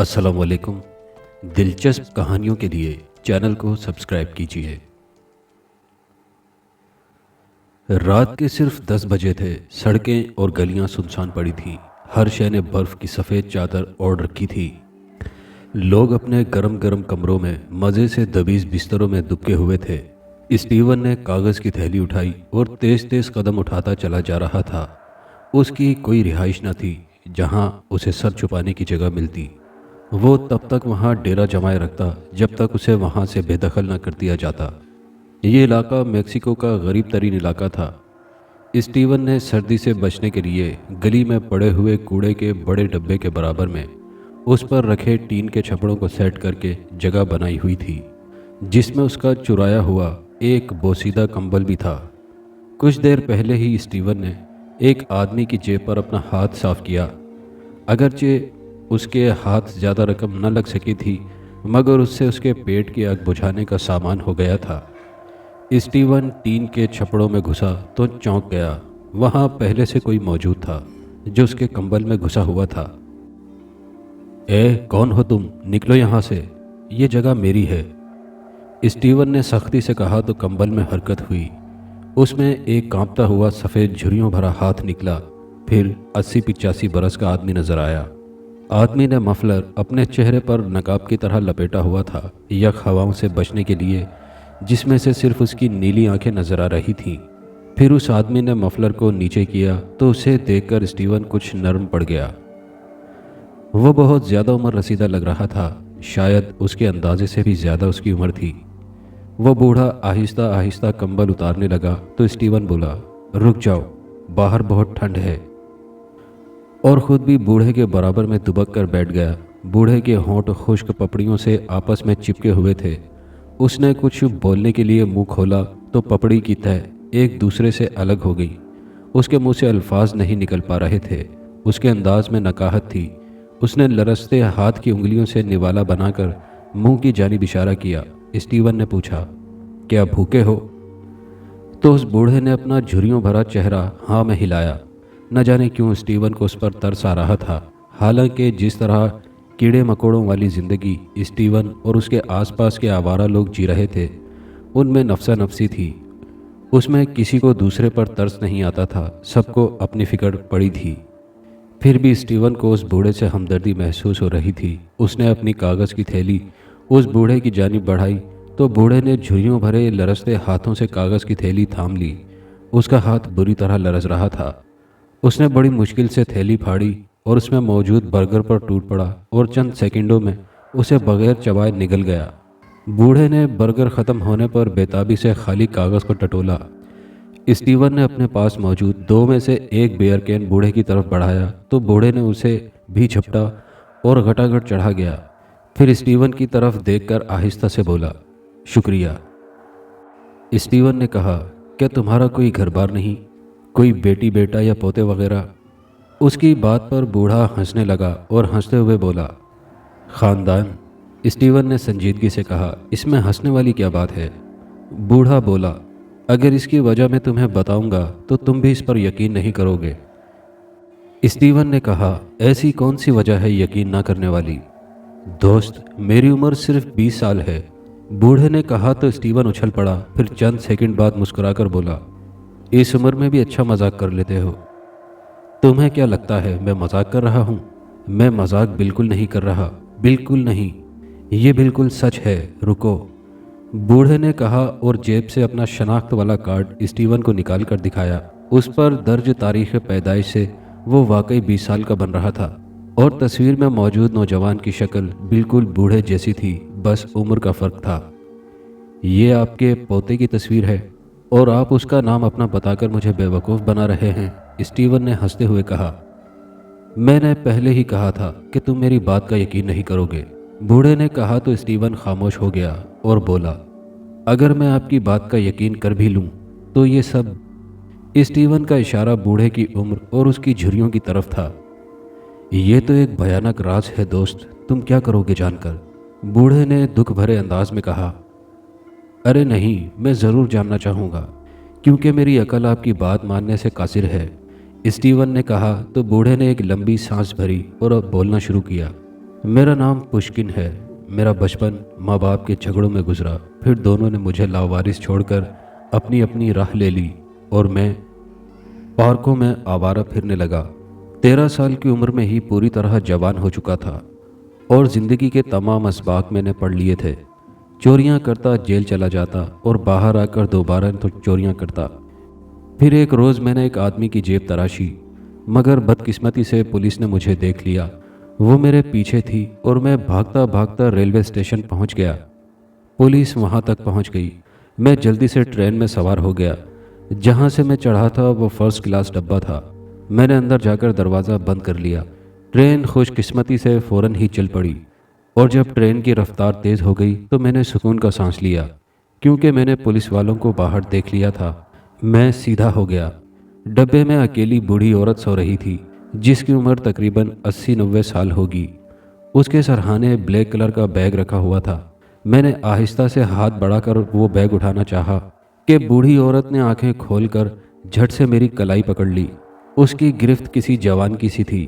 السلام علیکم۔ دلچسپ کہانیوں کے لیے چینل کو سبسکرائب کیجیے۔ رات کے صرف 10 بجے تھے۔ سڑکیں اور گلیاں سنسان پڑی تھیں۔ ہر شے نے برف کی سفید چادر اوڑھ رکھی تھی۔ لوگ اپنے گرم گرم کمروں میں مزے سے دبیز بستروں میں دبکے ہوئے تھے۔ اسٹیون نے کاغذ کی تھیلی اٹھائی اور تیز تیز قدم اٹھاتا چلا جا رہا تھا۔ اس کی کوئی رہائش نہ تھی جہاں اسے سر چھپانے کی جگہ ملتی۔ وہ تب تک وہاں ڈیرا جمائے رکھتا جب تک اسے وہاں سے بے دخل نہ کر دیا جاتا۔ یہ علاقہ میکسیکو کا غریب ترین علاقہ تھا۔ اسٹیون نے سردی سے بچنے کے لیے گلی میں پڑے ہوئے کوڑے کے بڑے ڈبے کے برابر میں اس پر رکھے ٹین کے چھپڑوں کو سیٹ کر کے جگہ بنائی ہوئی تھی، جس میں اس کا چرایا ہوا ایک بوسیدہ کمبل بھی تھا۔ کچھ دیر پہلے ہی اسٹیون نے ایک آدمی کی جیب پر اپنا ہاتھ صاف کیا۔ اگرچہ اس کے ہاتھ زیادہ رقم نہ لگ سکی تھی، مگر اس سے اس کے پیٹ کی آگ بجھانے کا سامان ہو گیا تھا۔ اسٹیون ٹین کے چھپڑوں میں گھسا تو چونک گیا۔ وہاں پہلے سے کوئی موجود تھا جو اس کے کمبل میں گھسا ہوا تھا۔ اے کون ہو تم؟ نکلو یہاں سے، یہ جگہ میری ہے، اسٹیون نے سختی سے کہا تو کمبل میں حرکت ہوئی۔ اس میں ایک کانپتا ہوا سفید جھریوں بھرا ہاتھ نکلا۔ پھر 80-85 برس کا آدمی نظر آیا۔ آدمی نے مفلر اپنے چہرے پر نقاب کی طرح لپیٹا ہوا تھا، یک ہواؤں سے بچنے کے لیے، جس میں سے صرف اس کی نیلی آنکھیں نظر آ رہی تھیں۔ پھر اس آدمی نے مفلر کو نیچے کیا تو اسے دیکھ کر اسٹیون کچھ نرم پڑ گیا۔ وہ بہت زیادہ عمر رسیدہ لگ رہا تھا، شاید اس کے اندازے سے بھی زیادہ اس کی عمر تھی۔ وہ بوڑھا آہستہ آہستہ کمبل اتارنے لگا تو اسٹیون بولا، رک جاؤ، باہر بہت ٹھنڈ ہے، اور خود بھی بوڑھے کے برابر میں دبک کر بیٹھ گیا۔ بوڑھے کے ہونٹ خشک پپڑیوں سے آپس میں چپکے ہوئے تھے۔ اس نے کچھ بولنے کے لیے منہ کھولا تو پپڑی کی تہہ ایک دوسرے سے الگ ہو گئی۔ اس کے منہ سے الفاظ نہیں نکل پا رہے تھے۔ اس کے انداز میں نکاہت تھی۔ اس نے لرزتے ہاتھ کی انگلیوں سے نوالا بنا کر منہ کی جانب اشارہ کیا۔ اسٹیون نے پوچھا، کیا بھوکے ہو؟ تو اس بوڑھے نے اپنا جھریوں بھرا چہرہ ہاں میں ہلایا۔ نہ جانے کیوں اسٹیون کو اس پر ترس آ رہا تھا، حالانکہ جس طرح کیڑے مکوڑوں والی زندگی اسٹیون اور اس کے آس پاس کے آوارہ لوگ جی رہے تھے، ان میں نفسا نفسی تھی۔ اس میں کسی کو دوسرے پر ترس نہیں آتا تھا، سب کو اپنی فکر پڑی تھی۔ پھر بھی اسٹیون کو اس بوڑھے سے ہمدردی محسوس ہو رہی تھی۔ اس نے اپنی کاغذ کی تھیلی اس بوڑھے کی جانب بڑھائی تو بوڑھے نے جھریوں بھرے لرزتے ہاتھوں سے کاغذ کی تھیلی تھام لی۔ اس کا ہاتھ بری طرح لرز رہا تھا۔ اس نے بڑی مشکل سے تھیلی پھاڑی اور اس میں موجود برگر پر ٹوٹ پڑا اور چند سیکنڈوں میں اسے بغیر چبائے نگل گیا۔ بوڑھے نے برگر ختم ہونے پر بےتابی سے خالی کاغذ کو ٹٹولا۔ اسٹیون نے اپنے پاس موجود 2 میں سے ایک بیئر کین بوڑھے کی طرف بڑھایا تو بوڑھے نے اسے بھی جھپٹا اور گھٹاگھٹ چڑھا گیا۔ پھر اسٹیون کی طرف دیکھ کر آہستہ سے بولا، شکریہ۔ اسٹیون نے کہا، کیا تمہارا کوئی گھر بار نہیں؟ کوئی بیٹی بیٹا یا پوتے وغیرہ؟ اس کی بات پر بوڑھا ہنسنے لگا اور ہنستے ہوئے بولا، خاندان؟ اسٹیون نے سنجیدگی سے کہا، اس میں ہنسنے والی کیا بات ہے؟ بوڑھا بولا، اگر اس کی وجہ میں تمہیں بتاؤں گا تو تم بھی اس پر یقین نہیں کرو گے۔ اسٹیون نے کہا، ایسی کون سی وجہ ہے یقین نہ کرنے والی؟ دوست، میری عمر صرف 20 سال ہے، بوڑھے نے کہا تو اسٹیون اچھل پڑا۔ پھر چند سیکنڈ بعد مسکرا کر بولا، اس عمر میں بھی اچھا مذاق کر لیتے ہو۔ تمہیں کیا لگتا ہے میں مذاق کر رہا ہوں؟ میں مذاق بالکل نہیں کر رہا، بالکل نہیں، یہ بالکل سچ ہے، رکو، بوڑھے نے کہا اور جیب سے اپنا شناخت والا کارڈ اسٹیون کو نکال کر دکھایا۔ اس پر درج تاریخ پیدائش سے وہ واقعی 20 سال کا بن رہا تھا، اور تصویر میں موجود نوجوان کی شکل بالکل بوڑھے جیسی تھی، بس عمر کا فرق تھا۔ یہ آپ کے پوتے کی تصویر ہے اور آپ اس کا نام اپنا بتا کر مجھے بے وقوف بنا رہے ہیں، اسٹیون نے ہنستے ہوئے کہا۔ میں نے پہلے ہی کہا تھا کہ تم میری بات کا یقین نہیں کرو گے، بوڑھے نے کہا تو اسٹیون خاموش ہو گیا اور بولا، اگر میں آپ کی بات کا یقین کر بھی لوں تو یہ سب، اسٹیون کا اشارہ بوڑھے کی عمر اور اس کی جھریوں کی طرف تھا، یہ تو ایک بھیانک راز ہے دوست، تم کیا کرو گے جان کر؟ بوڑھے نے دکھ بھرے انداز میں کہا، ارے نہیں، میں ضرور جاننا چاہوں گا، کیونکہ میری عقل آپ کی بات ماننے سے قاصر ہے، اسٹیون نے کہا تو بوڑھے نے ایک لمبی سانس بھری اور اب بولنا شروع کیا۔ میرا نام پشکن ہے۔ میرا بچپن ماں باپ کے جھگڑوں میں گزرا، پھر دونوں نے مجھے لاوارث چھوڑ کر اپنی اپنی راہ لے لی اور میں پارکوں میں آوارہ پھرنے لگا۔ 13 سال کی عمر میں ہی پوری طرح جوان ہو چکا تھا اور زندگی کے تمام اسباق میں نے پڑھ لیے تھے۔ چوریاں کرتا جیل چلا جاتا اور باہر آ کر دوبارہ تو چوریاں کرتا۔ پھر ایک روز میں نے ایک آدمی کی جیب تراشی، مگر بدقسمتی سے پولیس نے مجھے دیکھ لیا۔ وہ میرے پیچھے تھی اور میں بھاگتا بھاگتا ریلوے اسٹیشن پہنچ گیا۔ پولیس وہاں تک پہنچ گئی۔ میں جلدی سے ٹرین میں سوار ہو گیا۔ جہاں سے میں چڑھا تھا وہ فرسٹ کلاس ڈبہ تھا۔ میں نے اندر جا کر دروازہ بند کر لیا۔ ٹرین خوش قسمتی سے فوراً ہی چل پڑی اور جب ٹرین کی رفتار تیز ہو گئی تو میں نے سکون کا سانس لیا، کیونکہ میں نے پولیس والوں کو باہر دیکھ لیا تھا۔ میں سیدھا ہو گیا۔ ڈبے میں اکیلی بوڑھی عورت سو رہی تھی، جس کی عمر تقریباً 80-90 سال ہوگی۔ اس کے سرہانے بلیک کلر کا بیگ رکھا ہوا تھا۔ میں نے آہستہ سے ہاتھ بڑھا کر وہ بیگ اٹھانا چاہا کہ بوڑھی عورت نے آنکھیں کھول کر جھٹ سے میری کلائی پکڑ لی۔ اس کی گرفت کسی جوان کی سی تھی۔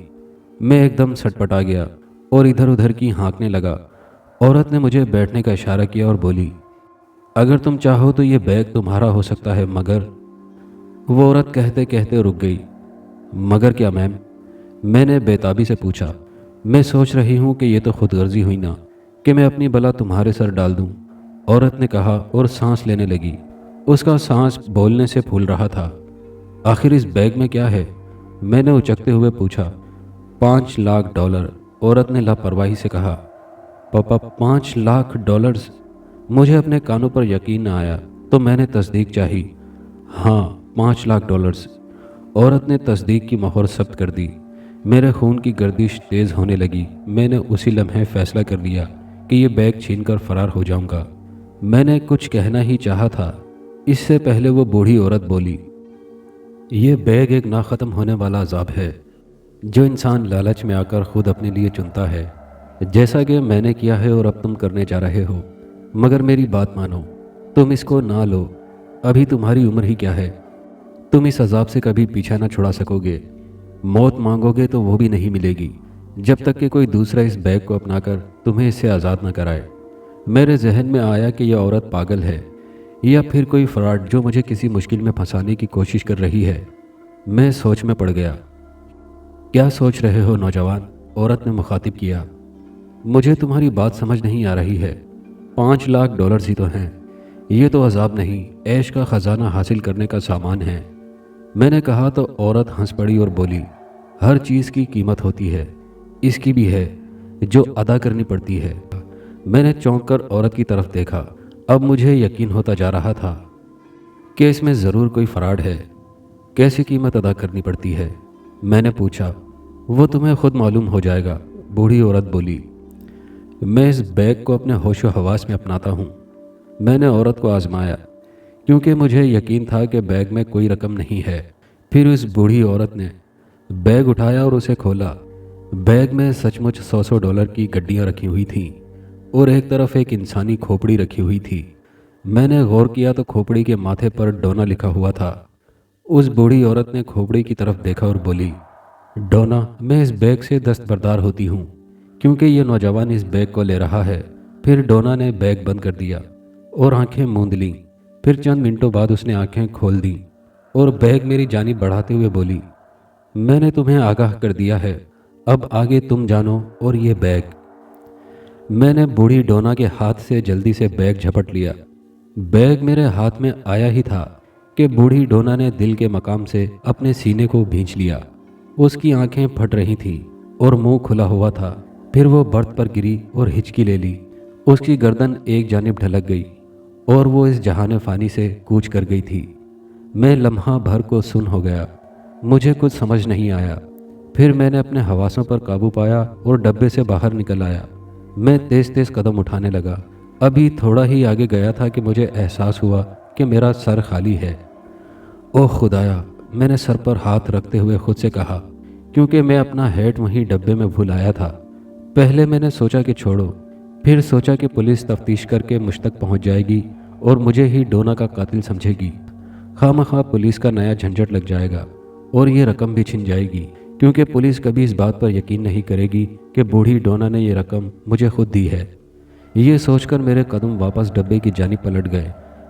میں ایک دم سٹپٹا گیا اور ادھر ادھر کی ہانکنے لگا۔ عورت نے مجھے بیٹھنے کا اشارہ کیا اور بولی، اگر تم چاہو تو یہ بیگ تمہارا ہو سکتا ہے، مگر… وہ عورت کہتے کہتے رک گئی۔ مگر کیا میم؟ میں نے بےتابی سے پوچھا۔ میں سوچ رہی ہوں کہ یہ تو خود غرضی ہوئی نا، کہ میں اپنی بلا تمہارے سر ڈال دوں، عورت نے کہا اور سانس لینے لگی۔ اس کا سانس بولنے سے پھول رہا تھا۔ آخر اس بیگ میں کیا ہے؟ میں نے اچکتے ہوئے پوچھا۔ 5 لاکھ ڈالر، عورت نے لاپرواہی سے کہا۔ پاپا 5 لاکھ ڈالرز؟ مجھے اپنے کانوں پر یقین نہ آیا تو میں نے تصدیق چاہی۔ ہاں 5 لاکھ ڈالرز۔ عورت نے تصدیق کی مہر ثبت کر دی۔ میرے خون کی گردش تیز ہونے لگی۔ میں نے اسی لمحے فیصلہ کر لیا کہ یہ بیگ چھین کر فرار ہو جاؤں گا۔ میں نے کچھ کہنا ہی چاہا تھا، اس سے پہلے وہ بوڑھی عورت بولی، یہ بیگ ایک نہ ختم ہونے والا عذاب ہے جو انسان لالچ میں آ کر خود اپنے لیے چنتا ہے، جیسا کہ میں نے کیا ہے اور اب تم کرنے جا رہے ہو۔ مگر میری بات مانو، تم اس کو نہ لو۔ ابھی تمہاری عمر ہی کیا ہے؟ تم اس عذاب سے کبھی پیچھا نہ چھڑا سکو گے۔ موت مانگو گے تو وہ بھی نہیں ملے گی جب تک کہ کوئی دوسرا اس بیگ کو اپنا کر تمہیں اس سے آزاد نہ کرائے۔ میرے ذہن میں آیا کہ یہ عورت پاگل ہے یا پھر کوئی فراڈ جو مجھے کسی مشکل میں پھنسانے کی کوشش کر رہی ہے۔ میں سوچ میں پڑ گیا۔ کیا سوچ رہے ہو نوجوان؟ عورت نے مخاطب کیا۔ مجھے تمہاری بات سمجھ نہیں آ رہی ہے۔ 5 لاکھ ڈالرز ہی تو ہیں۔ یہ تو عذاب نہیں، عیش کا خزانہ حاصل کرنے کا سامان ہے۔ میں نے کہا تو عورت ہنس پڑی اور بولی، ہر چیز کی قیمت ہوتی ہے، اس کی بھی ہے جو ادا کرنی پڑتی ہے۔ میں نے چونک کر عورت کی طرف دیکھا۔ اب مجھے یقین ہوتا جا رہا تھا کہ اس میں ضرور کوئی فراڈ ہے۔ کیسی قیمت ادا کرنی پڑتی ہے؟ میں نے پوچھا۔ وہ تمہیں خود معلوم ہو جائے گا، بوڑھی عورت بولی۔ میں اس بیگ کو اپنے ہوش و حواس میں اپناتا ہوں۔ میں نے عورت کو آزمایا کیونکہ مجھے یقین تھا کہ بیگ میں کوئی رقم نہیں ہے۔ پھر اس بوڑھی عورت نے بیگ اٹھایا اور اسے کھولا۔ بیگ میں سچ مچ 100 ڈالر کی گڈیاں رکھی ہوئی تھیں اور ایک طرف ایک انسانی کھوپڑی رکھی ہوئی تھی۔ میں نے غور کیا تو کھوپڑی کے ماتھے پر ڈونا لکھا ہوا تھا۔ اس بوڑھی عورت نے کھوپڑی کی طرف دیکھا اور بولی، ڈونا، میں اس بیگ سے دستبردار ہوتی ہوں کیونکہ یہ نوجوان اس بیگ کو لے رہا ہے۔ پھر ڈونا نے بیگ بند کر دیا اور آنکھیں موند لیں۔ پھر چند منٹوں بعد اس نے آنکھیں کھول دیں اور بیگ میری جانب بڑھاتے ہوئے بولی، میں نے تمہیں آگاہ کر دیا ہے، اب آگے تم جانو اور یہ بیگ۔ میں نے بوڑھی ڈونا کے ہاتھ سے جلدی سے بیگ جھپٹ لیا۔ بیگ میرے ہاتھ میں آیا ہی تھا کہ بوڑھی ڈونا نے دل کے مقام سے اپنے سینے کو بھینچ لیا۔ اس کی آنکھیں پھٹ رہی تھیں اور منہ کھلا ہوا تھا۔ پھر وہ برت پر گری اور ہچکی لے لی۔ اس کی گردن ایک جانب ڈھلک گئی اور وہ اس جہان فانی سے کوچ کر گئی تھی۔ میں لمحہ بھر کو سن ہو گیا۔ مجھے کچھ سمجھ نہیں آیا۔ پھر میں نے اپنے حواسوں پر قابو پایا اور ڈبے سے باہر نکل آیا۔ میں تیز تیز قدم اٹھانے لگا۔ ابھی تھوڑا ہی آگے گیا تھا کہ مجھے احساس ہوا کہ میرا سر خالی ہے۔ اوہ خدایا، میں نے سر پر ہاتھ رکھتے ہوئے خود سے کہا، کیونکہ میں اپنا ہیٹ وہیں ڈبے میں بھول آیا تھا۔ پہلے میں نے سوچا کہ چھوڑو، پھر سوچا کہ پولیس تفتیش کر کے مجھ تک پہنچ جائے گی اور مجھے ہی ڈونا کا قاتل سمجھے گی۔ خواہ مخواہ پولیس کا نیا جھنجٹ لگ جائے گا اور یہ رقم بھی چھن جائے گی۔ کیونکہ پولیس کبھی اس بات پر یقین نہیں کرے گی کہ بوڑھی ڈونا نے یہ رقم مجھے خود دی ہے۔ یہ سوچ کر میرے قدم واپس ڈبے کی جانب پلٹ گئے۔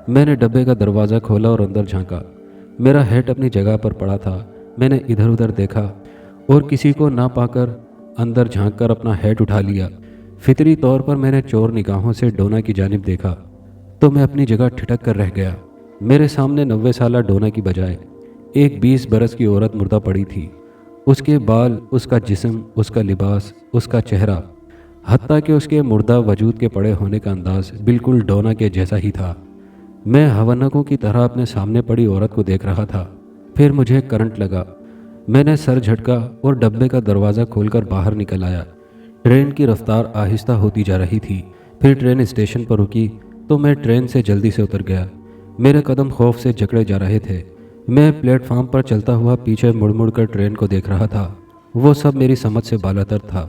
میں نے ڈبے کا دروازہ کھولا اور اندر جھانکا۔ میرا ہیٹ اپنی جگہ پر پڑا تھا۔ میں نے ادھر ادھر دیکھا اور کسی کو نہ پا کر اندر جھانک کر اپنا ہیٹ اٹھا لیا۔ فطری طور پر میں نے چور نگاہوں سے ڈونا کی جانب دیکھا تو میں اپنی جگہ ٹھٹک کر رہ گیا۔ میرے سامنے 90 سالہ ڈونا کی بجائے ایک 20 برس کی عورت مردہ پڑی تھی۔ اس کے بال، اس کا جسم، اس کا لباس، اس کا چہرہ، حتیٰ کہ اس کے مردہ وجود کے پڑے ہونے کا انداز بالکل ڈونا کے جیسا ہی تھا۔ میں حونکوں کی طرح اپنے سامنے پڑی عورت کو دیکھ رہا تھا۔ پھر مجھے کرنٹ لگا۔ میں نے سر جھٹکا اور ڈبے کا دروازہ کھول کر باہر نکل آیا۔ ٹرین کی رفتار آہستہ ہوتی جا رہی تھی۔ پھر ٹرین اسٹیشن پر رکی تو میں ٹرین سے جلدی سے اتر گیا۔ میرے قدم خوف سے جکڑے جا رہے تھے۔ میں پلیٹ فارم پر چلتا ہوا پیچھے مڑ مڑ کر ٹرین کو دیکھ رہا تھا۔ وہ سب میری سمجھ سے بالاتر تھا۔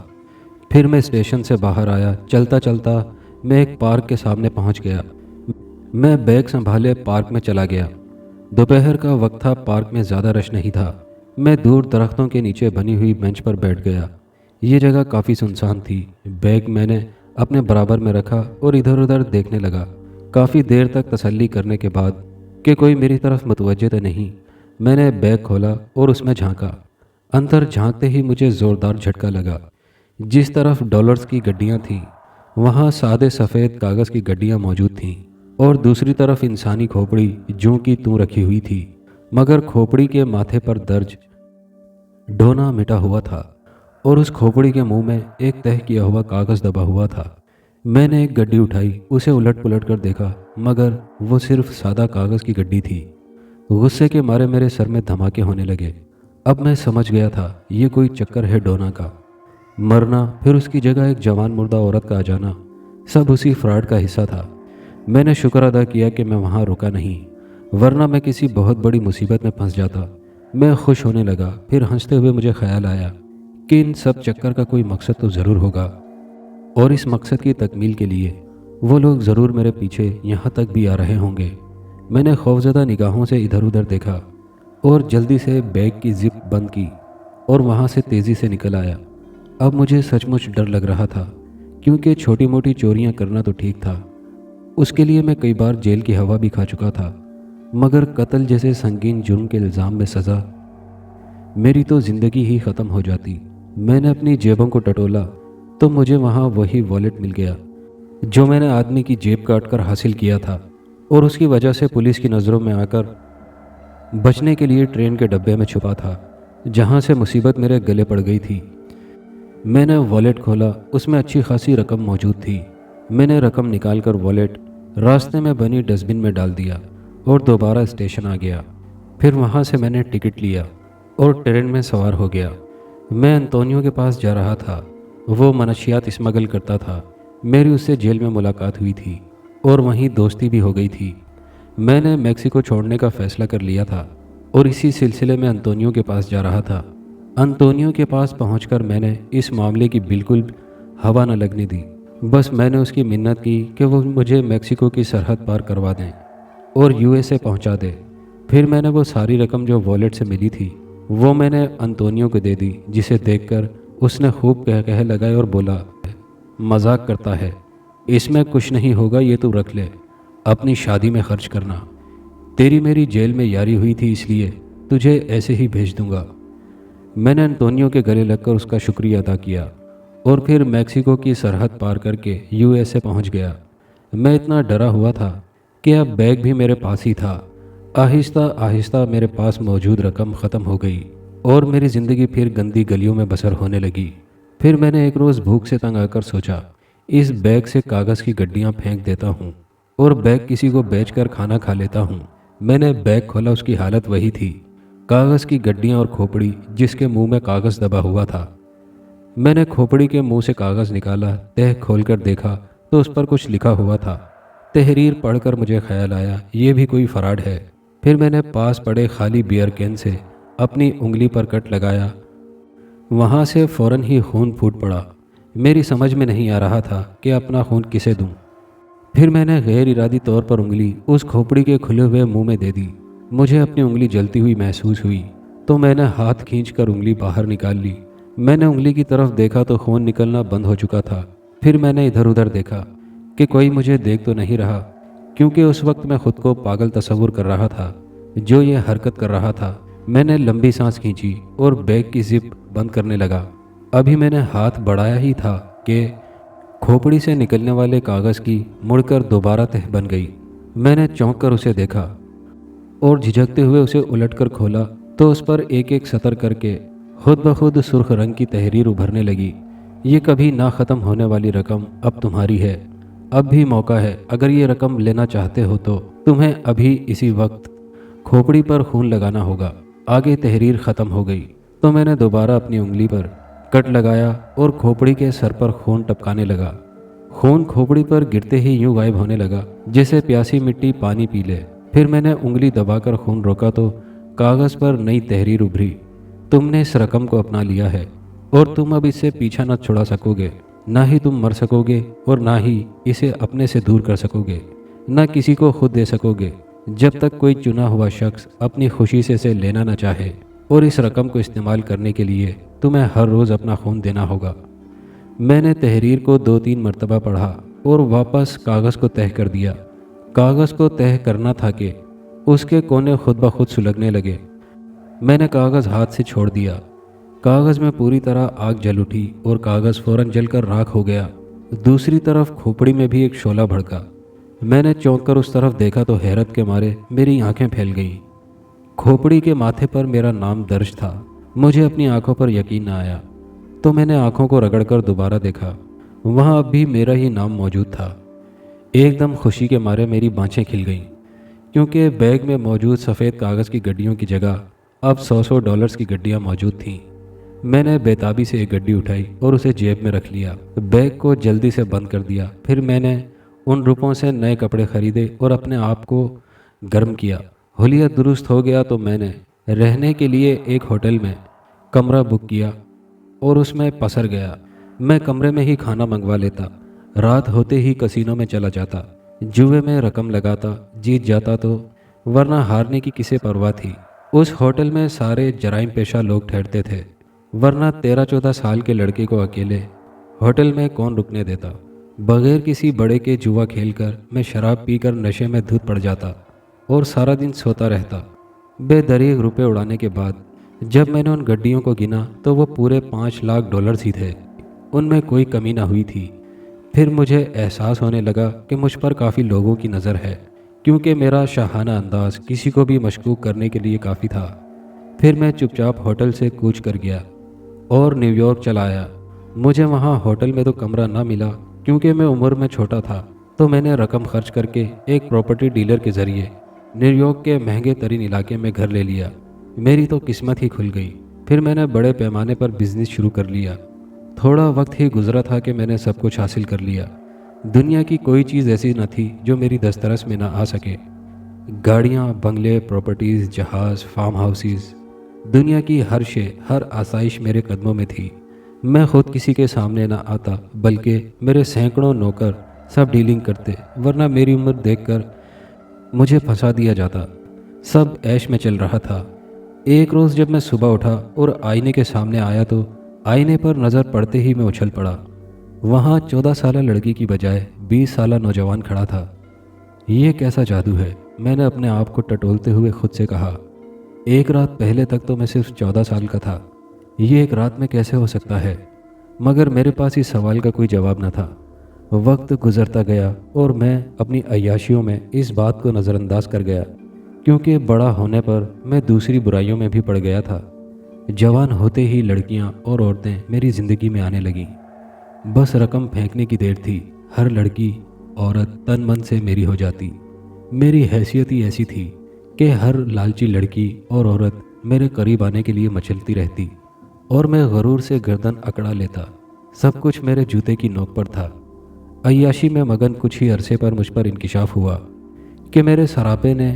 پھر میں اسٹیشن سے باہر آیا۔ چلتا چلتا میں ایک پارک کے سامنے پہنچ گیا۔ میں بیگ سنبھالے پارک میں چلا گیا۔ دوپہر کا وقت تھا، پارک میں زیادہ رش نہیں تھا۔ میں دور درختوں کے نیچے بنی ہوئی بینچ پر بیٹھ گیا۔ یہ جگہ کافی سنسان تھی۔ بیگ میں نے اپنے برابر میں رکھا اور ادھر ادھر دیکھنے لگا۔ کافی دیر تک تسلی کرنے کے بعد کہ کوئی میری طرف متوجہ تو نہیں، میں نے بیگ کھولا اور اس میں جھانکا۔ اندر جھانکتے ہی مجھے زوردار جھٹکا لگا۔ جس طرف ڈالرز کی گڈیاں تھیں وہاں سادے سفید کاغذ کی گڈیاں موجود تھیں، اور دوسری طرف انسانی کھوپڑی جوں کی توں رکھی ہوئی تھی، مگر کھوپڑی کے ماتھے پر درج ڈونا مٹا ہوا تھا اور اس کھوپڑی کے منہ میں ایک تہہ کیا ہوا کاغذ دبا ہوا تھا۔ میں نے ایک گڈی اٹھائی، اسے الٹ پلٹ کر دیکھا، مگر وہ صرف سادہ کاغذ کی گڈی تھی۔ غصے کے مارے میرے سر میں دھماکے ہونے لگے۔ اب میں سمجھ گیا تھا یہ کوئی چکر ہے ڈونا کا۔ مرنا، پھر اس کی جگہ ایک جوان مردہ عورت کا آ جانا، سب اسی فراڈ کا حصہ تھا۔ میں نے شکر ادا کیا کہ میں وہاں رکا نہیں، ورنہ میں کسی بہت بڑی مصیبت میں پھنس جاتا۔ میں خوش ہونے لگا۔ پھر ہنستے ہوئے مجھے خیال آیا کہ ان سب چکر کا کوئی مقصد تو ضرور ہوگا، اور اس مقصد کی تکمیل کے لیے وہ لوگ ضرور میرے پیچھے یہاں تک بھی آ رہے ہوں گے۔ میں نے خوفزدہ نگاہوں سے ادھر ادھر دیکھا اور جلدی سے بیگ کی زپ بند کی اور وہاں سے تیزی سے نکل آیا۔ اب مجھے سچ مچ ڈر لگ رہا تھا، کیونکہ چھوٹی موٹی چوریاں کرنا تو ٹھیک تھا، اس کے لیے میں کئی بار جیل کی ہوا بھی کھا چکا تھا، مگر قتل جیسے سنگین جرم کے الزام میں سزا، میری تو زندگی ہی ختم ہو جاتی۔ میں نے اپنی جیبوں کو ٹٹولا تو مجھے وہاں وہی والیٹ مل گیا جو میں نے آدمی کی جیب کاٹ کر حاصل کیا تھا، اور اس کی وجہ سے پولیس کی نظروں میں آ کر بچنے کے لیے ٹرین کے ڈبے میں چھپا تھا، جہاں سے مصیبت میرے گلے پڑ گئی تھی۔ میں نے والیٹ کھولا، اس میں اچھی خاصی رقم موجود تھی۔ میں نے رقم نکال کر والیٹ راستے میں بنی ڈسٹ بن میں ڈال دیا اور دوبارہ اسٹیشن آ گیا۔ پھر وہاں سے میں نے ٹکٹ لیا اور ٹرین میں سوار ہو گیا۔ میں انتونیو کے پاس جا رہا تھا، وہ منشیات اسمگل کرتا تھا۔ میری اس سے جیل میں ملاقات ہوئی تھی اور وہیں دوستی بھی ہو گئی تھی۔ میں نے میکسیکو چھوڑنے کا فیصلہ کر لیا تھا اور اسی سلسلے میں انتونیو کے پاس جا رہا تھا۔ انتونیو کے پاس پہنچ کر میں نے اس معاملے کی بالکل ہوا نہ لگنے دی۔ بس میں نے اس کی منت کی کہ وہ مجھے میکسیکو کی سرحد پار کروا دیں اور USA پہنچا دے۔ پھر میں نے وہ ساری رقم جو والیٹ سے ملی تھی وہ میں نے انتونیو کو دے دی، جسے دیکھ کر اس نے خوب کہہ لگائے اور بولا، مذاق کرتا ہے، اس میں کچھ نہیں ہوگا، یہ تو رکھ لے، اپنی شادی میں خرچ کرنا۔ تیری میری جیل میں یاری ہوئی تھی، اس لیے تجھے ایسے ہی بھیج دوں گا۔ میں نے انتونیو کے گلے لگ کر اس کا شکریہ ادا کیا اور پھر میکسیکو کی سرحد پار کر کے USA پہنچ گیا۔ میں اتنا ڈرا ہوا تھا کہ اب بیگ بھی میرے پاس ہی تھا۔ آہستہ آہستہ میرے پاس موجود رقم ختم ہو گئی اور میری زندگی پھر گندی گلیوں میں بسر ہونے لگی۔ پھر میں نے ایک روز بھوک سے تنگ آ کر سوچا، اس بیگ سے کاغذ کی گڈیاں پھینک دیتا ہوں اور بیگ کسی کو بیچ کر کھانا کھا لیتا ہوں۔ میں نے بیگ کھولا، اس کی حالت وہی تھی، کاغذ کی گڈیاں اور کھوپڑی جس کے منہ میں کاغذ دبا ہوا تھا۔ میں نے کھوپڑی کے منہ سے کاغذ نکالا، تہ کھول کر دیکھا تو اس پر کچھ لکھا ہوا تھا۔ تحریر پڑھ کر مجھے خیال آیا یہ بھی کوئی فراڈ ہے۔ پھر میں نے پاس پڑے خالی بیئر کین سے اپنی انگلی پر کٹ لگایا، وہاں سے فوراً ہی خون پھوٹ پڑا۔ میری سمجھ میں نہیں آ رہا تھا کہ اپنا خون کسے دوں۔ پھر میں نے غیر ارادی طور پر انگلی اس کھوپڑی کے کھلے ہوئے منہ میں دے دی۔ مجھے اپنی انگلی جلتی ہوئی محسوس ہوئی۔ تو میں نے ہاتھ کھینچ کر انگلی باہر نکال لی۔ میں نے انگلی کی طرف دیکھا تو خون نکلنا بند ہو چکا تھا۔ پھر میں نے ادھر ادھر دیکھا کہ کوئی مجھے دیکھ تو نہیں رہا، کیونکہ اس وقت میں خود کو پاگل تصور کر رہا تھا جو یہ حرکت کر رہا تھا۔ میں نے لمبی سانس کھینچی اور بیگ کی زپ بند کرنے لگا۔ ابھی میں نے ہاتھ بڑھایا ہی تھا کہ کھوپڑی سے نکلنے والے کاغذ کی مڑ کر دوبارہ تہہ بن گئی۔ میں نے چونک کر اسے دیکھا اور جھجکتے ہوئے اسے الٹ کر کھولا تو اس پر ایک ایک سطر کر کے خود بخود سرخ رنگ کی تحریر ابھرنے لگی۔ یہ کبھی نہ ختم ہونے والی رقم اب تمہاری ہے، اب بھی موقع ہے، اگر یہ رقم لینا چاہتے ہو تو تمہیں ابھی اسی وقت کھوپڑی پر خون لگانا ہوگا۔ آگے تحریر ختم ہو گئی تو میں نے دوبارہ اپنی انگلی پر کٹ لگایا اور کھوپڑی کے سر پر خون ٹپکانے لگا۔ خون کھوپڑی پر گرتے ہی یوں غائب ہونے لگا جیسے پیاسی مٹی پانی پی لے۔ پھر میں نے انگلی دبا کر خون روکا تو کاغذ پر نئی تحریر ابھری۔ تم نے اس رقم کو اپنا لیا ہے اور تم اب اس سے پیچھا نہ چھڑا سکو گے۔ نہ ہی تم مر سکو گے اور نہ ہی اسے اپنے سے دور کر سکو گے، نہ کسی کو خود دے سکو گے جب تک کوئی چنا ہوا شخص اپنی خوشی سے اسے لینا نہ چاہے۔ اور اس رقم کو استعمال کرنے کے لیے تمہیں ہر روز اپنا خون دینا ہوگا۔ میں نے تحریر کو 2-3 مرتبہ پڑھا اور واپس کاغذ کو تہہ کر دیا۔ کاغذ کو تہہ کرنا تھا کہ اس کے کونے خود بخود سلگنے لگے۔ میں نے کاغذ ہاتھ سے چھوڑ دیا۔ کاغذ میں پوری طرح آگ جل اٹھی اور کاغذ فوراً جل کر راکھ ہو گیا۔ دوسری طرف کھوپڑی میں بھی ایک شعلہ بھڑکا۔ میں نے چونک کر اس طرف دیکھا تو حیرت کے مارے میری آنکھیں پھیل گئیں۔ کھوپڑی کے ماتھے پر میرا نام درج تھا۔ مجھے اپنی آنکھوں پر یقین نہ آیا تو میں نے آنکھوں کو رگڑ کر دوبارہ دیکھا۔ وہاں اب بھی میرا ہی نام موجود تھا۔ ایک دم خوشی کے مارے میری بانچیں کھل گئیں، کیونکہ بیگ میں موجود سفید کاغذ کی گڈیوں کی جگہ اب $100 کی گڈیاں موجود تھیں۔ میں نے بے تابی سے ایک گڈی اٹھائی اور اسے جیب میں رکھ لیا۔ بیگ کو جلدی سے بند کر دیا۔ پھر میں نے ان روپوں سے نئے کپڑے خریدے اور اپنے آپ کو گرم کیا۔ حلیہ درست ہو گیا تو میں نے رہنے کے لیے ایک ہوٹل میں کمرہ بک کیا اور اس میں پسر گیا۔ میں کمرے میں ہی کھانا منگوا لیتا، رات ہوتے ہی کسینوں میں چلا جاتا، جوئے میں رقم لگاتا، جیت جاتا تو، ورنہ ہارنے کی کسے پرواہ تھی۔ اس ہوٹل میں سارے جرائم پیشہ لوگ ٹھہرتے تھے، ورنہ 13-14 سال کے لڑکے کو اکیلے ہوٹل میں کون رکنے دیتا۔ بغیر کسی بڑے کے جوا کھیل کر میں شراب پی کر نشے میں دھت پڑ جاتا اور سارا دن سوتا رہتا۔ بے دریغ روپے اڑانے کے بعد جب میں نے ان گڈیوں کو گنا تو وہ پورے $5 لاکھ ہی تھے، ان میں کوئی کمی نہ ہوئی تھی۔ پھر مجھے احساس ہونے لگا کہ مجھ پر کافی لوگوں کی نظر ہے، کیونکہ میرا شاہانہ انداز کسی کو بھی مشکوک کرنے کے لیے کافی تھا۔ پھر میں چپ چاپ ہوٹل سے کوچ کر گیا اور نیو یارک چلا آیا۔ مجھے وہاں ہوٹل میں تو کمرہ نہ ملا، کیونکہ میں عمر میں چھوٹا تھا، تو میں نے رقم خرچ کر کے ایک پراپرٹی ڈیلر کے ذریعے نیو یارک کے مہنگے ترین علاقے میں گھر لے لیا۔ میری تو قسمت ہی کھل گئی۔ پھر میں نے بڑے پیمانے پر بزنس شروع کر لیا۔ تھوڑا وقت ہی گزرا تھا کہ میں نے سب کچھ حاصل کر لیا۔ دنیا کی کوئی چیز ایسی نہ تھی جو میری دسترس میں نہ آ سکے۔ گاڑیاں، بنگلے، پراپرٹیز، جہاز، فارم ہاؤسز، دنیا کی ہر شے، ہر آسائش میرے قدموں میں تھی۔ میں خود کسی کے سامنے نہ آتا، بلکہ میرے سینکڑوں نوکر سب ڈیلنگ کرتے، ورنہ میری عمر دیکھ کر مجھے پھنسا دیا جاتا۔ سب عیش میں چل رہا تھا۔ ایک روز جب میں صبح اٹھا اور آئینے کے سامنے آیا تو آئینے پر نظر پڑتے ہی میں اچھل پڑا۔ وہاں 14 سالہ لڑکی کی بجائے 20 سالہ نوجوان کھڑا تھا۔ یہ کیسا جادو ہے، میں نے اپنے آپ کو ٹٹولتے ہوئے خود سے کہا۔ ایک رات پہلے تک تو میں صرف 14 سال کا تھا، یہ ایک رات میں کیسے ہو سکتا ہے؟ مگر میرے پاس اس سوال کا کوئی جواب نہ تھا۔ وقت گزرتا گیا اور میں اپنی عیاشیوں میں اس بات کو نظر انداز کر گیا، کیونکہ بڑا ہونے پر میں دوسری برائیوں میں بھی پڑ گیا تھا۔ جوان ہوتے ہی لڑکیاں اور عورتیں میری زندگی میں آنے لگیں۔ بس رقم پھینکنے کی دیر تھی، ہر لڑکی عورت تن من سے میری ہو جاتی۔ میری حیثیت ہی ایسی تھی کہ ہر لالچی لڑکی اور عورت میرے قریب آنے کے لیے مچلتی رہتی اور میں غرور سے گردن اکڑا لیتا۔ سب کچھ میرے جوتے کی نوک پر تھا۔ عیاشی میں مگن کچھ ہی عرصے پر مجھ پر انکشاف ہوا کہ میرے سراپے نے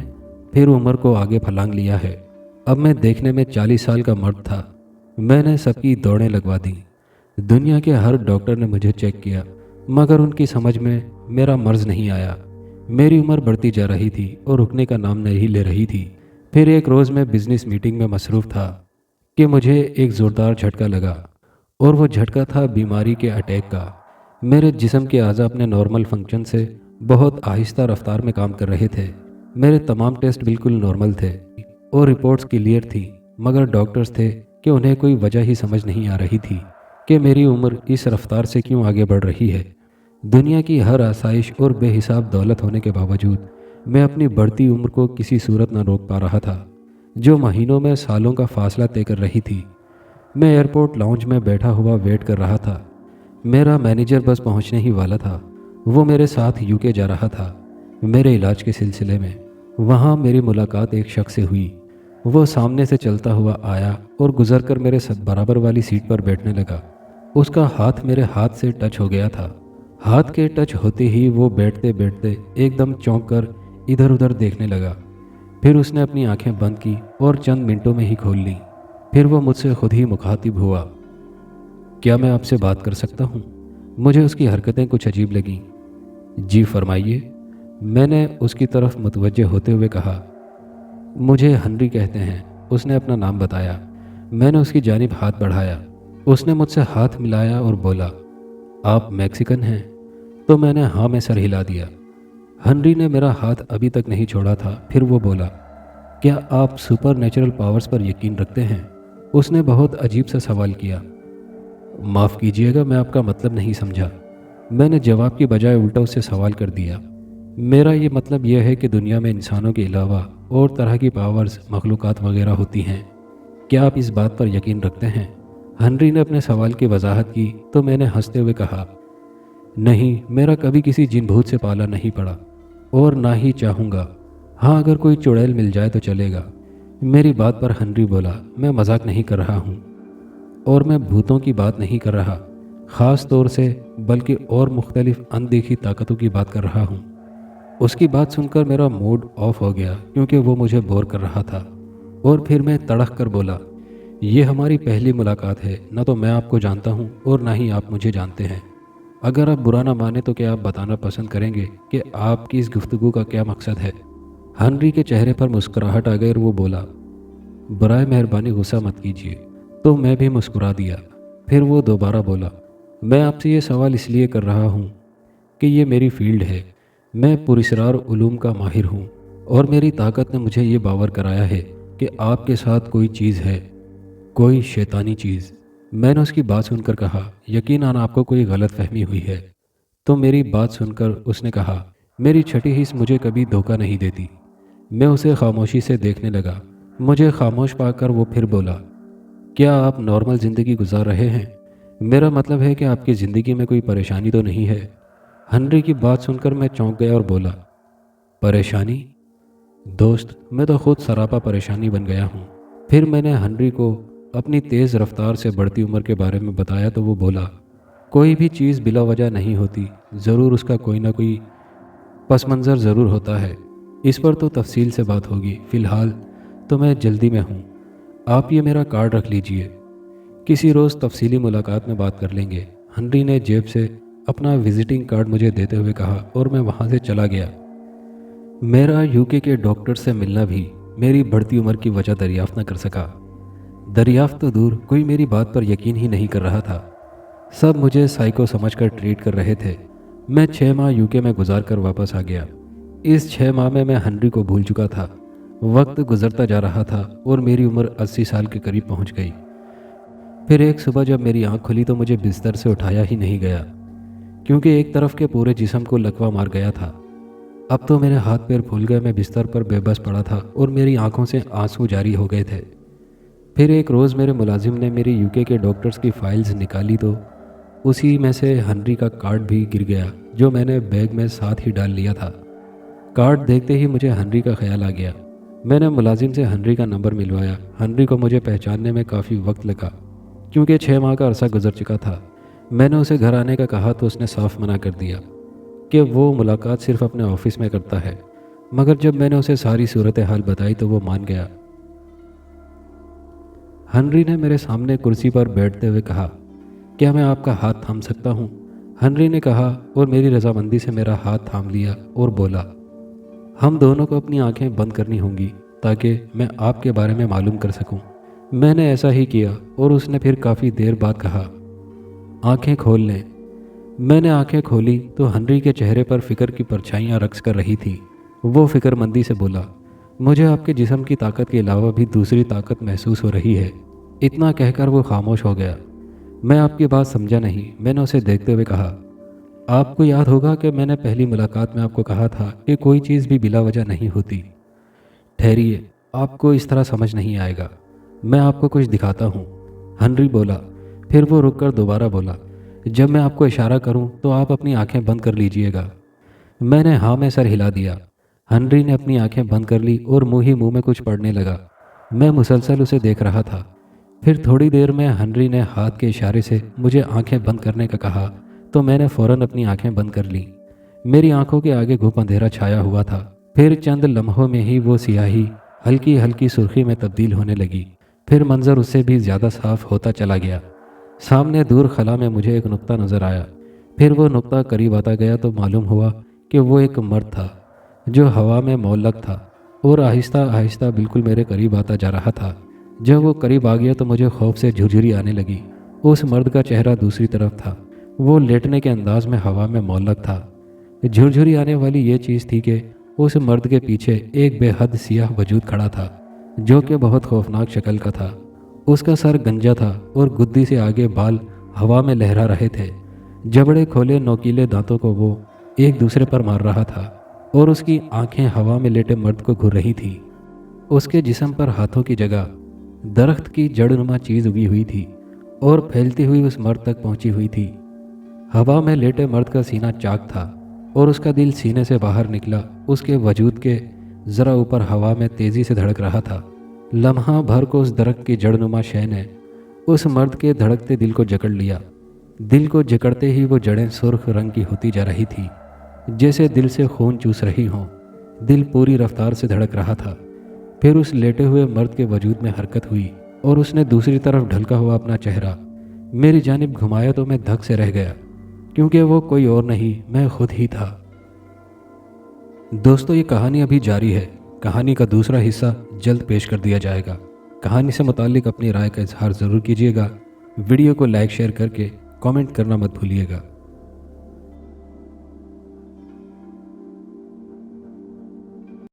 پھر عمر کو آگے پھلانگ لیا ہے۔ اب میں دیکھنے میں 40 سال کا مرد تھا۔ میں نے سب کی دوڑیں لگوا دیں۔ دنیا کے ہر ڈاکٹر نے مجھے چیک کیا، مگر ان کی سمجھ میں میرا مرض نہیں آیا۔ میری عمر بڑھتی جا رہی تھی اور رکنے کا نام نہیں لے رہی تھی۔ پھر ایک روز میں بزنس میٹنگ میں مصروف تھا کہ مجھے ایک زوردار جھٹکا لگا، اور وہ جھٹکا تھا بیماری کے اٹیک کا۔ میرے جسم کے اعضاء اپنے نارمل فنکشن سے بہت آہستہ رفتار میں کام کر رہے تھے۔ میرے تمام ٹیسٹ بالکل نارمل تھے اور رپورٹس کلیئر تھی، مگر ڈاکٹرز تھے کہ انہیں کوئی وجہ ہی سمجھ نہیں آ رہی تھی کہ میری عمر اس رفتار سے کیوں آگے بڑھ رہی ہے۔ دنیا کی ہر آسائش اور بے حساب دولت ہونے کے باوجود میں اپنی بڑھتی عمر کو کسی صورت نہ روک پا رہا تھا، جو مہینوں میں سالوں کا فاصلہ طے کر رہی تھی۔ میں ایئرپورٹ لاؤنج میں بیٹھا ہوا ویٹ کر رہا تھا۔ میرا مینیجر بس پہنچنے ہی والا تھا۔ وہ میرے ساتھ UK جا رہا تھا میرے علاج کے سلسلے میں۔ وہاں میری ملاقات ایک شخص سے ہوئی۔ وہ سامنے سے چلتا ہوا آیا اور گزر کر میرے برابر والی سیٹ پر بیٹھنے لگا۔ اس کا ہاتھ میرے ہاتھ سے ٹچ ہو گیا تھا۔ ہاتھ کے ٹچ ہوتے ہی وہ بیٹھتے بیٹھتے ایک دم چونک کر ادھر ادھر دیکھنے لگا۔ پھر اس نے اپنی آنکھیں بند کی اور چند منٹوں میں ہی کھول لیں۔ پھر وہ مجھ سے خود ہی مخاطب ہوا، کیا میں آپ سے بات کر سکتا ہوں؟ مجھے اس کی حرکتیں کچھ عجیب لگیں۔ جی فرمائیے، میں نے اس کی طرف متوجہ ہوتے ہوئے کہا۔ مجھے ہنری کہتے ہیں، اس نے اپنا نام بتایا۔ میں نے اس کی جانب ہاتھ بڑھایا۔ اس نے مجھ سے ہاتھ ملایا اور بولا، آپ میکسیکن ہیں؟ تو میں نے ہاں میں سر ہلا دیا۔ ہنری نے میرا ہاتھ ابھی تک نہیں چھوڑا تھا، پھر وہ بولا، کیا آپ سپر نیچرل پاورز پر یقین رکھتے ہیں؟ اس نے بہت عجیب سا سوال کیا۔ معاف کیجیے گا، میں آپ کا مطلب نہیں سمجھا۔ میں نے جواب کی بجائے الٹا اس سے سوال کر دیا۔ میرا یہ مطلب یہ ہے کہ دنیا میں انسانوں کے علاوہ اور طرح کی پاورز، مخلوقات وغیرہ ہوتی ہیں۔ کیا آپ اس بات پر یقین رکھتے ہیں؟ ہنری نے اپنے سوال کی وضاحت کی تو میں نے ہنستے ہوئے کہا، نہیں، میرا کبھی کسی جن بھوت سے پالا نہیں پڑا اور نہ ہی چاہوں گا۔ ہاں، اگر کوئی چڑیل مل جائے تو چلے گا۔ میری بات پر ہنری بولا، میں مذاق نہیں کر رہا ہوں اور میں بھوتوں کی بات نہیں کر رہا، خاص طور سے، بلکہ اور مختلف اندیکھی طاقتوں کی بات کر رہا ہوں۔ اس کی بات سن کر میرا موڈ آف ہو گیا کیونکہ وہ مجھے بور کر رہا تھا، اور پھر میں تڑک کر بولا، یہ ہماری پہلی ملاقات ہے، نہ تو میں آپ کو جانتا ہوں اور نہ ہی آپ مجھے جانتے ہیں۔ اگر آپ برا نہ مانیں تو کیا آپ بتانا پسند کریں گے کہ آپ کی اس گفتگو کا کیا مقصد ہے؟ ہنری کے چہرے پر مسکراہٹ آ گئی اور وہ بولا، برائے مہربانی غصہ مت کیجیے۔ تو میں بھی مسکرا دیا۔ پھر وہ دوبارہ بولا، میں آپ سے یہ سوال اس لیے کر رہا ہوں کہ یہ میری فیلڈ ہے۔ میں پراسرار علوم کا ماہر ہوں اور میری طاقت نے مجھے یہ باور کرایا ہے کہ آپ کے ساتھ کوئی چیز ہے، کوئی شیطانی چیز۔ میں نے اس کی بات سن کر کہا، یقیناً آپ کو کوئی غلط فہمی ہوئی ہے۔ تو میری بات سن کر اس نے کہا، میری چھٹی حص مجھے کبھی دھوکہ نہیں دیتی۔ میں اسے خاموشی سے دیکھنے لگا۔ مجھے خاموش پا کر وہ پھر بولا، کیا آپ نارمل زندگی گزار رہے ہیں؟ میرا مطلب ہے کہ آپ کی زندگی میں کوئی پریشانی تو نہیں ہے؟ ہنری کی بات سن کر میں چونک گیا اور بولا، پریشانی؟ دوست، میں تو خود سراپا پریشانی بن گیا ہوں۔ پھر میں نے ہنری کو اپنی تیز رفتار سے بڑھتی عمر کے بارے میں بتایا تو وہ بولا، کوئی بھی چیز بلا وجہ نہیں ہوتی، ضرور اس کا کوئی نہ کوئی پس منظر ضرور ہوتا ہے۔ اس پر تو تفصیل سے بات ہوگی، فی الحال تو میں جلدی میں ہوں۔ آپ یہ میرا کارڈ رکھ لیجئے، کسی روز تفصیلی ملاقات میں بات کر لیں گے۔ ہنری نے جیب سے اپنا وزٹنگ کارڈ مجھے دیتے ہوئے کہا اور میں وہاں سے چلا گیا۔ میرا UK کے ڈاکٹر سے ملنا بھی میری بڑھتی عمر کی وجہ دریافت نہ کر سکا۔ دریافت تو دور، کوئی میری بات پر یقین ہی نہیں کر رہا تھا۔ سب مجھے سائیکو سمجھ کر ٹریٹ کر رہے تھے۔ میں 6 ماہ UK میں گزار کر واپس آ گیا۔ اس 6 ماہ میں ہنری کو بھول چکا تھا۔ وقت گزرتا جا رہا تھا اور میری عمر 80 سال کے قریب پہنچ گئی۔ پھر ایک صبح جب میری آنکھ کھلی تو مجھے بستر سے اٹھایا ہی نہیں گیا کیونکہ ایک طرف کے پورے جسم کو لکوہ مار گیا تھا۔ اب تو میرے ہاتھ پیر پھول گئے، میں بستر پر بے بس پڑا تھا اور میری آنکھوں سے آنسو جاری ہو گئے تھے۔ پھر ایک روز میرے ملازم نے میری UK کے ڈاکٹرز کی فائلز نکالی تو اسی میں سے ہنری کا کارڈ بھی گر گیا جو میں نے بیگ میں ساتھ ہی ڈال لیا تھا۔ کارڈ دیکھتے ہی مجھے ہنری کا خیال آ گیا۔ میں نے ملازم سے ہنری کا نمبر ملوایا۔ ہنری کو مجھے پہچاننے میں کافی وقت لگا کیونکہ 6 ماہ کا عرصہ گزر چکا تھا۔ میں نے اسے گھر آنے کا کہا تو اس نے صاف منع کر دیا کہ وہ ملاقات صرف اپنے آفس میں کرتا ہے، مگر جب میں نے اسے ساری صورتحال بتائی تو وہ مان گیا۔ ہنری نے میرے سامنے کرسی پر بیٹھتے ہوئے کہا، کیا میں آپ کا ہاتھ تھام سکتا ہوں؟ ہنری نے کہا اور میری رضامندی سے میرا ہاتھ تھام لیا اور بولا، ہم دونوں کو اپنی آنکھیں بند کرنی ہوں گی تاکہ میں آپ کے بارے میں معلوم کر سکوں۔ میں نے ایسا ہی کیا اور اس نے پھر کافی دیر بعد کہا، آنکھیں کھول لیں۔ میں نے آنکھیں کھولی تو ہنری کے چہرے پر فکر کی پرچھائیاں رقص کر رہی تھی۔ وہ فکر مندی سے بولا، مجھے آپ کے جسم کی طاقت کے علاوہ بھی دوسری طاقت محسوس ہو رہی ہے۔ اتنا کہہ کر وہ خاموش ہو گیا۔ میں آپ کی بات سمجھا نہیں، میں نے اسے دیکھتے ہوئے کہا، آپ کو یاد ہوگا کہ میں نے پہلی ملاقات میں آپ کو کہا تھا کہ کوئی چیز بھی بلا وجہ نہیں ہوتی۔ ٹھہریے، آپ کو اس طرح سمجھ نہیں آئے گا، میں آپ کو کچھ دکھاتا ہوں، ہنری بولا۔ پھر وہ رک کر دوبارہ بولا، جب میں آپ کو اشارہ کروں تو آپ اپنی آنکھیں بند کر لیجئے گا۔ میں نے ہاں میں سر ہلا دیا۔ ہنری نے اپنی آنکھیں بند کر لی اور منہ ہی منہ میں کچھ پڑھنے لگا۔ میں مسلسل اسے دیکھ رہا تھا۔ پھر تھوڑی دیر میں ہنری نے ہاتھ کے اشارے سے مجھے آنکھیں بند کرنے کا کہا تو میں نے فوراً اپنی آنکھیں بند کر لیں۔ میری آنکھوں کے آگے گھپ اندھیرا چھایا ہوا تھا۔ پھر چند لمحوں میں ہی وہ سیاہی ہلکی ہلکی سرخی میں تبدیل ہونے لگی۔ پھر منظر اس سے بھی زیادہ صاف ہوتا چلا گیا۔ سامنے دور خلا میں مجھے ایک نقطہ نظر آیا۔ پھر وہ نقطہ قریب آتا گیا تو معلوم ہوا کہ وہ ایک مرد تھا جو ہوا میں معلق تھا اور آہستہ آہستہ بالکل میرے قریب آتا جا رہا تھا۔ جب وہ قریب آ گیا تو مجھے خوف سے جھرجھری آنے لگی۔ اس مرد کا چہرہ دوسری طرف تھا۔ وہ لیٹنے کے انداز میں ہوا میں معلق تھا۔ جھرجھری آنے والی یہ چیز تھی کہ اس مرد کے پیچھے ایک بے حد سیاہ وجود کھڑا تھا جو کہ بہت خوفناک شکل کا تھا۔ اس کا سر گنجا تھا اور گدی سے آگے بال ہوا میں لہرا رہے تھے۔ جبڑے کھولے نوکیلے دانتوں کو وہ ایک دوسرے پر مار رہا تھا اور اس کی آنکھیں ہوا میں لیٹے مرد کو گھور رہی تھیں۔ اس کے جسم پر ہاتھوں کی جگہ درخت کی جڑ نما چیز اگی ہوئی تھی اور پھیلتی ہوئی اس مرد تک پہنچی ہوئی تھی۔ ہوا میں لیٹے مرد کا سینہ چاک تھا اور اس کا دل سینے سے باہر نکلا اس کے وجود کے ذرا اوپر ہوا میں تیزی سے دھڑک رہا تھا۔ لمحہ بھر کو اس درخت کی جڑ نما شے نے اس مرد کے دھڑکتے دل کو جکڑ لیا۔ دل کو جکڑتے ہی وہ جڑیں سرخ رنگ کی ہوتی جا رہی تھی جیسے دل سے خون چوس رہی ہوں۔ دل پوری رفتار سے دھڑک رہا تھا۔ پھر اس لیٹے ہوئے مرد کے وجود میں حرکت ہوئی اور اس نے دوسری طرف ڈھلکا ہوا اپنا چہرہ میری جانب گھمایا تو میں دھک سے رہ گیا، کیونکہ وہ کوئی اور نہیں، میں خود ہی تھا۔ دوستو، یہ کہانی ابھی جاری ہے۔ کہانی کا دوسرا حصہ جلد پیش کر دیا جائے گا۔ کہانی سے متعلق اپنی رائے کا اظہار ضرور کیجیے گا۔ ویڈیو کو لائک شیئر کر کے کامنٹ کرنا مت بھولیے گا۔